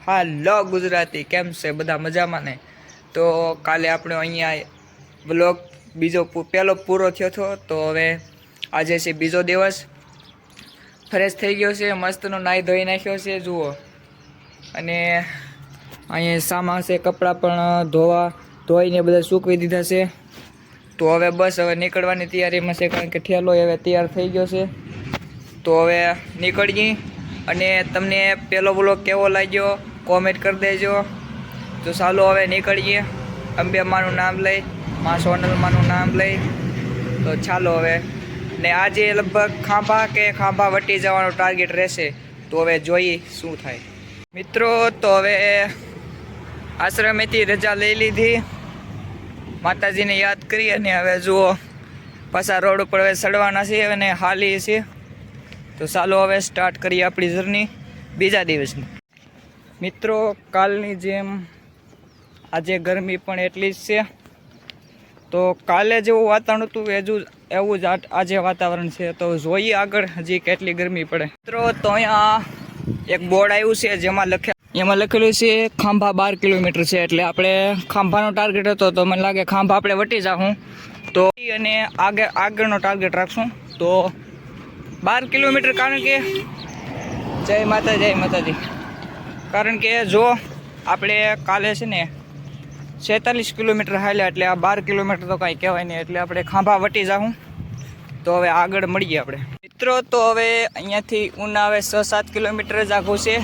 હાલો ગુજરાતી, કેમ છે બધા મજામાં ને? તો કાલે આપણે અહીંયા બ્લોગ પહેલો પૂરો થયો હતો. તો હવે આજે છે બીજો દિવસ. ફ્રેશ થઈ ગયો છે, મસ્તનો નાહી ધોઈ નાખ્યો છે જુઓ. અને અહીંયા સામા છે, કપડાં પણ ધોઈને બધા સૂકવી દીધા છે. તો હવે બસ હવે નીકળવાની તૈયારીમાં છે, કારણ કે ઠેલો હવે તૈયાર થઈ ગયો છે. તો હવે નીકળીએ. અને તમને પહેલો બ્લોગ કેવો લાગ્યો કોમેન્ટ કરી દેજો. તો ચાલો હવે નીકળીએ, અંબે માનું નામ લઈ, મા સોનલમાનું નામ લઈ. તો ચાલો હવે. ને આજે લગભગ ખાંભા વટી જવાનો ટાર્ગેટ રહેશે. તો હવે જોઈએ શું થાય મિત્રો. તો હવે આશ્રમેથી રજા લઈ લીધી, માતાજીને યાદ કરી, અને હવે જુઓ પાછા રોડ ઉપર હવે ચડવાના છે અને હાલી છે. તો ચાલો હવે સ્ટાર્ટ કરીએ આપણી જર્ની બીજા દિવસની. મિત્રો, કાલની જેમ આજે ગરમી પણ એટલી જ છે. તો કાલે જેવું વાતાવરણ હતું એવું જ આજે વાતાવરણ છે. તો જોઈએ આગળ હજી કેટલી ગરમી પડે. મિત્રો, તો અહીંયા એક બોર્ડ આવ્યું છે એમાં લખેલું છે ખાંભા 12 કિલોમીટર છે. એટલે આપણે ખાંભાનો ટાર્ગેટ હતો, તો મને લાગે ખાંભા આપણે વટી જાઉં. તો અને આગળનો ટાર્ગેટ રાખશું તો 12 કિલોમીટર. કારણ કે જય માતાજી. કારણ કે જો આપણે કાલે છે ને 46 કિલોમીટર હાલ્યા, એટલે આ 12 કિલોમીટર તો કાંઈ કહેવાય નહીં. એટલે આપણે ખાંભા વટી જાઉં. તો હવે આગળ મળીએ આપણે મિત્રો. તો હવે અહીંયાથી ઉના હવે 6-7 કિલોમીટર જ આઘું છે.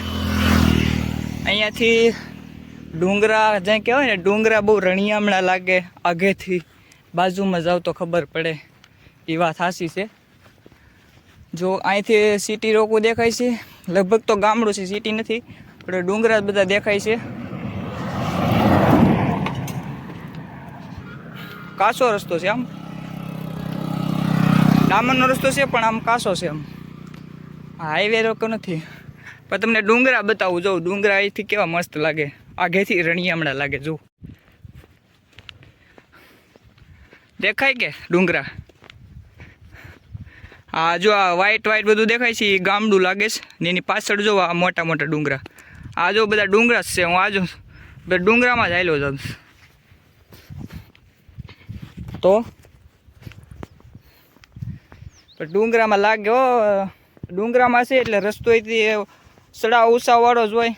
અહીંયાથી ડુંગરા જ્યાં કહેવાય ને, ડુંગરા બહુ રણિયામણા લાગે. આગેથી બાજુમાં જાવ તો ખબર પડે, એ વાત સાચી છે. જો અહીંથી સિટી રોકવું દેખાય છે, લગભગ તો ગામડું છે, સિટી નથી, પણ ડુંગરા બધા દેખાય છે. કાચો રસ્તો છે, આમ ડામરનો રસ્તો છે, પણ આમ કાચો છે. આમ હાઈવે રોકો નથી, પણ તમને ડુંગરા બતાવું. જો ડુંગરા અહીંથી કેવા મસ્ત લાગે, આગેથી રણિયામણા લાગે. જો દેખાય કે ડુંગરા? હા, જો આ વ્હાઈટ બધું દેખાય છે, એ ગામડું લાગે છે. ને એની પાછળ જો આ મોટા મોટા ડુંગરા, આ જો બધા ડુંગરા જ છે. હું આજો ડુંગરામાં જ આવેલો જાઉં. તો ડુંગરામાં લાગે હો, ડુંગરામાં છે એટલે રસ્તો અહીંથી સડા ઉષાવાળો જ હોય.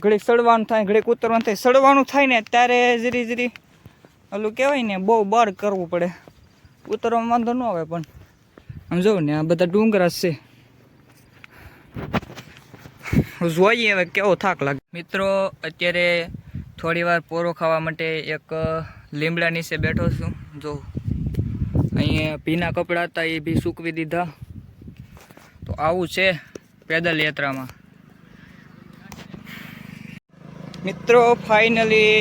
ઘડીક સડવાનું થાય, ઘડીક ઉતરવાનું થાય. સડવાનું થાય ને ત્યારે જરી ઓલું કહેવાય ને, બહુ બળ કરવું પડે. ઉતરવામાં વાંધો ન આવે, પણ આમ જોઉં ને આ બધા ડુંગરા છે. જોઈએ હવે કેવો થાક લાગે. મિત્રો, અત્યારે થોડી વાર પોરો ખાવા માટે એક લીમડા નીચે બેઠો છું. જો અહીંયા ભીના કપડાં હતા, એ બી સૂકવી દીધા. તો આવું છે પેદલ યાત્રામાં. મિત્રો, ફાઇનલી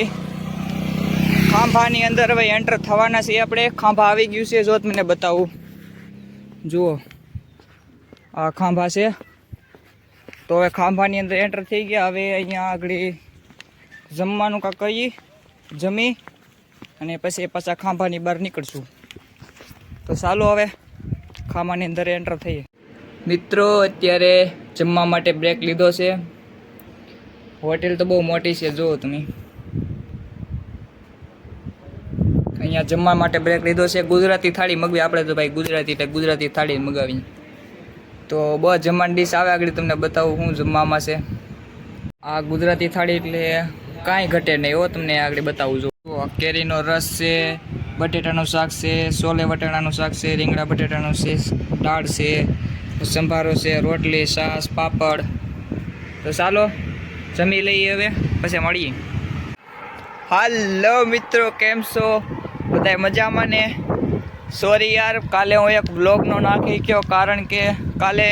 ખાંભાની અંદર હવે એન્ટર થવાના છીએ આપણે. ખાંભા આવી ગયું છે, જો તમને બતાવું. જુઓ આ ખાંભા છે. તો હવે ખાંભાની અંદર એન્ટર થઈ ગયા. હવે અહીંયા આગળ જમવાનું કાંઈ કરીએ, જમી અને પછી પાછા ખાંભાની બહાર નીકળશું. તો ચાલો હવે ખાંભાની અંદર એન્ટર થઈએ. મિત્રો, અત્યારે જમવા માટે બ્રેક લીધો છે. હોટેલ તો બહુ મોટી છે, જુઓ તમે. અહીંયા જમવા માટે બ્રેક લીધો છે. ગુજરાતી થાળી મગવી આપણે તો ભાઈ ગુજરાતી થાળી મગાવી. તો બસ જમવાની ડીશ આવે આગળ તમને બતાવું શું જમવામાં છે. આ ગુજરાતી થાળી એટલે કાંઈ ઘટે નહીં એવો તમને આગળ બતાવું. જો કેરીનો રસ છે, બટેટાનું શાક છે, છોલે વટાણાનું શાક છે, રીંગણા બટેટાનું છે, દાળ છે, સંભારો છે, રોટલી, છાશ, પાપડ. તો ચાલો જમી લઈએ, હવે પછી મળીએ. હાલો મિત્રો, કેમ છો બધા? મજામાં ને? સોરી યાર, કાલે હું એક બ્લોગનો નાખી ગયો, કારણ કે કાલે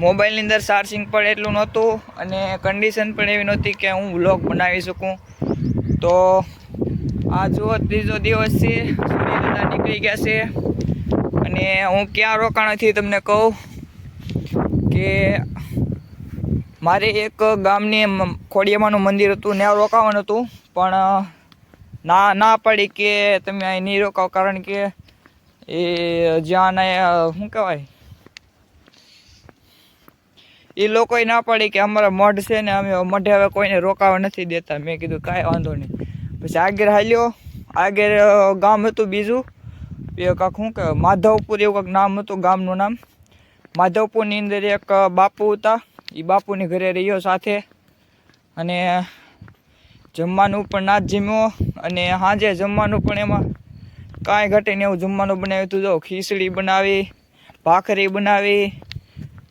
મોબાઈલની અંદર ચાર્જિંગ પણ એટલું નહોતું અને કન્ડિશન પણ એવી નહોતી કે હું બ્લોગ બનાવી શકું. તો આ જુઓ ત્રીજો દિવસ છે, સૂર્યદાદા નીકળી ગયા છે. અને હું ક્યાં રોકાણથી તમને કહું કે મારે એક ગામની ખોડિયામાનું મંદિર હતું, ત્યાં રોકાવાનું હતું. પણ ના પડી કે તમે અહીં નહીં રોકાવ, કારણ કે એ જ્યાં શું કહેવાય, એ લોકોએ ના પાડી કે અમારા મઢ છે ને અમે મઢે હવે કોઈને રોકાવા નથી દેતા. મેં કીધું કાંઈ વાંધો નહીં. પછી આગળ હાલ્યો, આગળ ગામ હતું બીજું એ કાંક શું કહેવાય માધવપુર એવું કાંક નામ હતું ગામનું નામ. માધવપુરની અંદર એક બાપુ હતા, એ બાપુની ઘરે રહ્યો સાથે. અને જમવાનું પણ ના જ જમ્યો. અને સાંજે જમવાનું પણ એમાં કાંઈ ઘટે ને એવું જમવાનું બનાવ્યું હતું. જો ખીચડી બનાવી, ભાખરી બનાવી,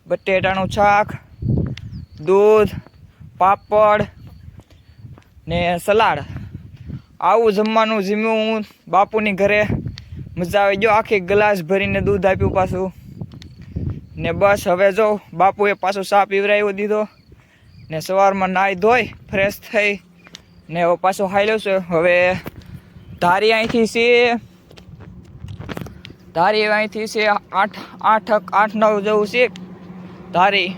બટેટાનું શાક, દૂધ, પાપડ ને સલાડ, આવું જમવાનું જમ્યું હું બાપુની ઘરે. મજા આવી ગયો. આખી ગ્લાસ ભરીને દૂધ આપ્યું પાછું. ને બસ હવે જો બાપુએ પાછો ચા પીવરાવી દીધો. ને સવારમાં નાહી ધોઈ ફ્રેશ થઈ ને હવે પાછો હાલ્યો છે. હવે ધારી અહીંથી છે, ધારી અહીંથી છે 8-9 જેવું છે ધારી.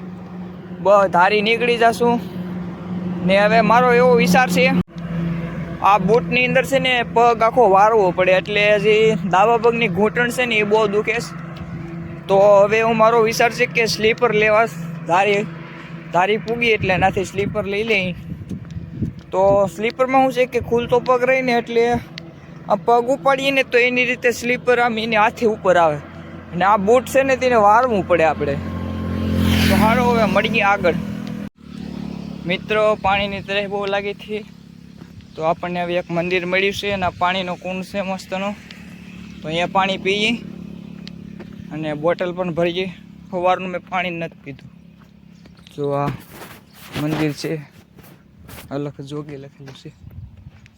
ધારી નીકળી જશું. ને હવે મારો એવો વિચાર છે, આ બૂટની અંદર છે ને પગ આખો વારવો પડે, એટલે હજી ડાબા પગની ઘૂંટણ છે ને એ બહુ દુખે છે. તો હવે હું મારો વિચાર છે કે સ્લીપર લેવા. ધારી પૂગી એટલે એનાથી સ્લીપર લઈ લઈ. તો સ્લીપરમાં શું છે કે ખુલતો પગ રહીને એટલે આ પગ ઉપાડીએ ને તો એની રીતે સ્લીપર આમ એની હાથે ઉપર આવે. અને આ બૂટ છે ને તેને વારવું પડે આપણે. તો સારું હવે મળીએ આગળ. મિત્રો પાણીની તરફ બહુ લાગી હતી, તો આપણને હવે એક મંદિર મળ્યું છે અને પાણીનો કુંડ છે મસ્તનો. તો અહીંયા પાણી પીએ અને બોટલ પણ ભરીએ. સવારનું મેં પાણી નથી પીધું. જો આ મંદિર છે, અલખ જોગી લખેલું છે.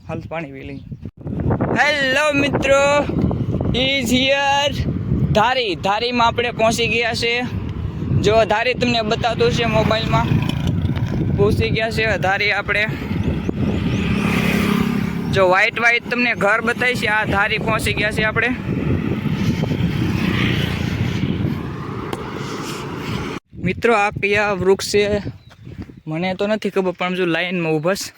હાલ પાણી પી લઈ. હેલો મિત્રો, ઇઝ હિયર ધારી. ધારીમાં આપણે પહોંચી ગયા છે. જો ધારી તમને બતાવતું છે મોબાઈલમાં. પહોંચી ગયા છે ધારી આપણે. જો વ્હાઈટ તમને ઘર બતાવી છે. આ ધારી પહોંચી ગયા છે આપણે. મિત્રો આ કયા વૃક્ષ છે મને તો નથી ખબર, પણ જો લાઈનમાં ઊભા છે.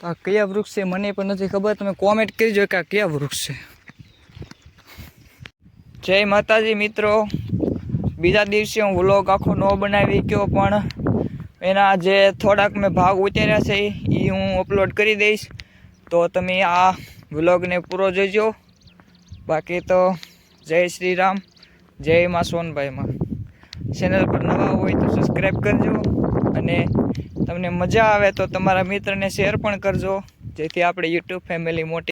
આ કયા વૃક્ષ છે મને પણ નથી ખબર. તમે કોમેન્ટ કરજો કે આ કયા વૃક્ષ છે. જય માતાજી મિત્રો. બીજા દિવસે હું વ્લોગ આખો ન બનાવી ગયો, પણ એના જે થોડાક મેં ભાગ ઉતાર્યા છે એ હું અપલોડ કરી દઈશ. તો તમે આ વ્લોગને પૂરો જોજો. બાકી તો જય શ્રી રામ, જય માં સોનભાઈમાં. ચેનલ પર નવા હોય તો સબસ્ક્રાઈબ કરજો. અને તમને મજા આવે તો તમારા મિત્રને શેર પણ કરજો, જેથી આપણે યુટ્યુબ ફેમિલી મોટી